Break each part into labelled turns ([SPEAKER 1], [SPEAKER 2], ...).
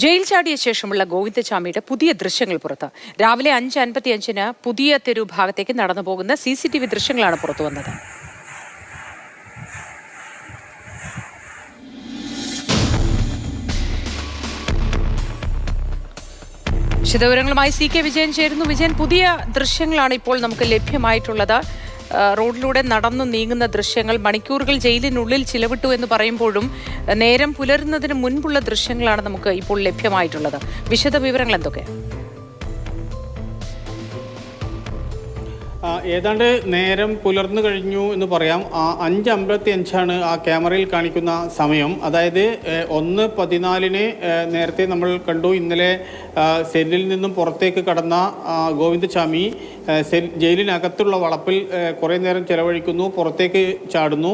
[SPEAKER 1] Jail ചാടിയ ശേഷമുള്ള ഗോവിന്ദചാമിയുടെ പുതിയ ദൃശ്യങ്ങൾ പുറത്ത്. രാവിലെ 5:55-ന് പുതിയ തെരു ഭാഗത്തേക്ക് നടന്നു പോകുന്ന CCTV ദൃശ്യങ്ങളാണ് പുറത്തുവന്നത്. വിശദവിവരങ്ങളുമായി CK വിജയൻ ചേരുന്നു. വിജയൻ, പുതിയ ദൃശ്യങ്ങളാണ് ഇപ്പോൾ നമുക്ക് ലഭ്യമായിട്ടുള്ളത്. റോഡിലൂടെ നടന്നു നീങ്ങുന്ന ദൃശ്യങ്ങൾ, മണിക്കൂറുകൾ ജയിലിനുള്ളിൽ ചിലവിട്ടു എന്ന് പറയുമ്പോഴും നേരം പുലരുന്നതിന് മുൻപുള്ള ദൃശ്യങ്ങളാണ് നമുക്ക് ഇപ്പോൾ ലഭ്യമായിട്ടുള്ളത്. വിശദവിവരങ്ങൾ എന്തൊക്കെയാണ്?
[SPEAKER 2] ഏതാണ്ട് നേരം പുലർന്നു കഴിഞ്ഞു എന്ന് പറയാം. 5:55 ആ ക്യാമറയിൽ കാണിക്കുന്ന സമയം. അതായത് 1:14 നേരത്തെ നമ്മൾ കണ്ടു. ഇന്നലെ സെല്ലിൽ നിന്നും പുറത്തേക്ക് കടന്ന ഗോവിന്ദചാമി ജയിലിനകത്തുള്ള വളപ്പിൽ കുറേ നേരം ചെലവഴിക്കുന്നു, പുറത്തേക്ക് ചാടുന്നു.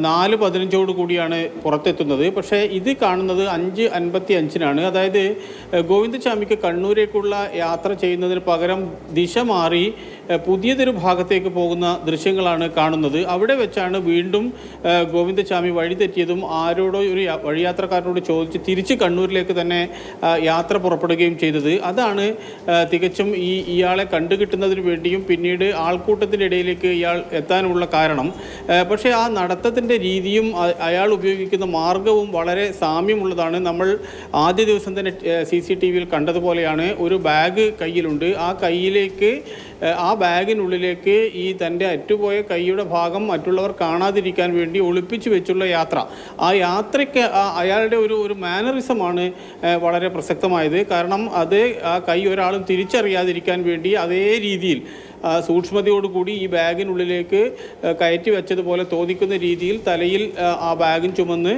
[SPEAKER 2] 4:15 കൂടിയാണ് പുറത്തെത്തുന്നത്. പക്ഷേ ഇത് കാണുന്നത് 5:55-നാണ്. അതായത് ഗോവിന്ദചാമിക്ക് കണ്ണൂരേക്കുള്ള യാത്ര ചെയ്യുന്നതിന് പകരം ദിശ മാറി പുതിയതൊരു ഭാഗത്തേക്ക് പോകുന്ന ദൃശ്യങ്ങളാണ് കാണുന്നത്. അവിടെ വെച്ചാണ് വീണ്ടും ഗോവിന്ദചാമി വഴിതെറ്റിയതും ആരോടോ ഒരു വഴിയാത്രക്കാരനോട് ചോദിച്ച് തിരിച്ച് കണ്ണൂരിലേക്ക് തന്നെ യാത്ര പുറപ്പെടുകയും ചെയ്തത്. അതാണ് തികച്ചും ഇയാളെ കണ്ടുകിട്ടുന്നതിന് വേണ്ടിയും പിന്നീട് ആൾക്കൂട്ടത്തിൻ്റെ ഇടയിലേക്ക് ഇയാൾ എത്താനുള്ള കാരണം. പക്ഷേ ആ നടത്തത്തിൻ്റെ രീതിയും അയാൾ ഉപയോഗിക്കുന്ന മാർഗവും വളരെ സാമ്യമുള്ളതാണ്. നമ്മൾ ആദ്യ ദിവസം തന്നെ CCTV-യിൽ കണ്ടതുപോലെയാണ്. ഒരു ബാഗ് കയ്യിലുണ്ട്. ആ ബാഗിനുള്ളിലേക്ക് ഈ തൻ്റെ അറ്റുപോയ കൈയുടെ ഭാഗം മറ്റുള്ളവർ കാണാതിരിക്കാൻ വേണ്ടി ഒളിപ്പിച്ചു വെച്ചുള്ള യാത്ര. ആ യാത്രയ്ക്ക് അയാളുടെ ഒരു മാനറിസമാണ് വളരെ പ്രസക്തമായത്. കാരണം അത് ആ കൈ ഒരാളും തിരിച്ചറിയാതിരിക്കാൻ വേണ്ടി അതേ രീതിയിൽ സൂക്ഷ്മതയോടുകൂടി ഈ ബാഗിനുള്ളിലേക്ക് കയറ്റി വെച്ചതുപോലെ തോന്നിക്കുന്ന രീതിയിൽ തലയിൽ ആ ബാഗും ചുമന്ന്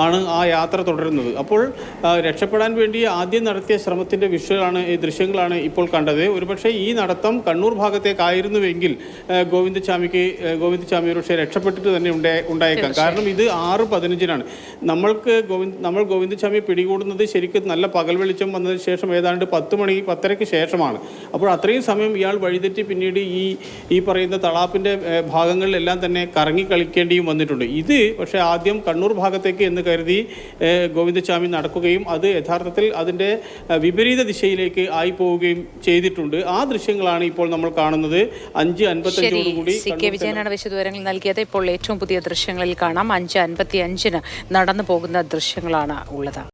[SPEAKER 2] ആണ് ആ യാത്ര തുടരുന്നത്. അപ്പോൾ രക്ഷപ്പെടാൻ വേണ്ടി ആദ്യം നടത്തിയ ശ്രമത്തിൻ്റെ ഈ ദൃശ്യങ്ങളാണ് ഇപ്പോൾ കണ്ടത്. ഒരുപക്ഷെ ഈ നടത്തം കണ്ണൂർ ഭാഗത്തേക്കായിരുന്നുവെങ്കിൽ ഗോവിന്ദചാമി ഒരുപക്ഷെ രക്ഷപ്പെട്ടിട്ട് തന്നെ ഉണ്ടായേക്കാം. കാരണം ഇത് 6:15-നാണ്. നമ്മൾ ഗോവിന്ദചാമിയെ പിടികൂടുന്നത് ശരിക്കും നല്ല പകൽ വെളിച്ചം വന്നതിന് ശേഷം ഏതാണ്ട് 10:10:30 ശേഷമാണ്. അപ്പോൾ അത്രയും സമയം ഇയാൾ വഴിതെറ്റി പിന്നീട് ഈ പറയുന്ന തളാപ്പിൻ്റെ ഭാഗങ്ങളിലെല്ലാം തന്നെ കറങ്ങി കളിക്കേണ്ടിയും വന്നിട്ടുണ്ട്. ഇത് പക്ഷേ ആദ്യം കണ്ണൂർ ഭാഗത്തേക്ക് എന്ന് കരുതി ഗോവിന്ദചാമി നടക്കുകയും അത് യഥാർത്ഥത്തിൽ അതിൻ്റെ വിപരീത ദിശയിലേക്ക് ആയി പോവുകയും ചെയ്തിട്ടുണ്ട്. ആ ദൃശ്യങ്ങളാണ് ഇപ്പോൾ നമ്മൾ കാണുന്നത്. 5:55-ഓടുകൂടി
[SPEAKER 1] CK വിജയനാണ് വിശദവിവരങ്ങൾ നൽകിയത്. ഇപ്പോൾ ഏറ്റവും പുതിയ ദൃശ്യങ്ങളിൽ കാണാം. 5:55-ന് നടന്നു പോകുന്ന ദൃശ്യങ്ങളാണ് ഉള്ളത്.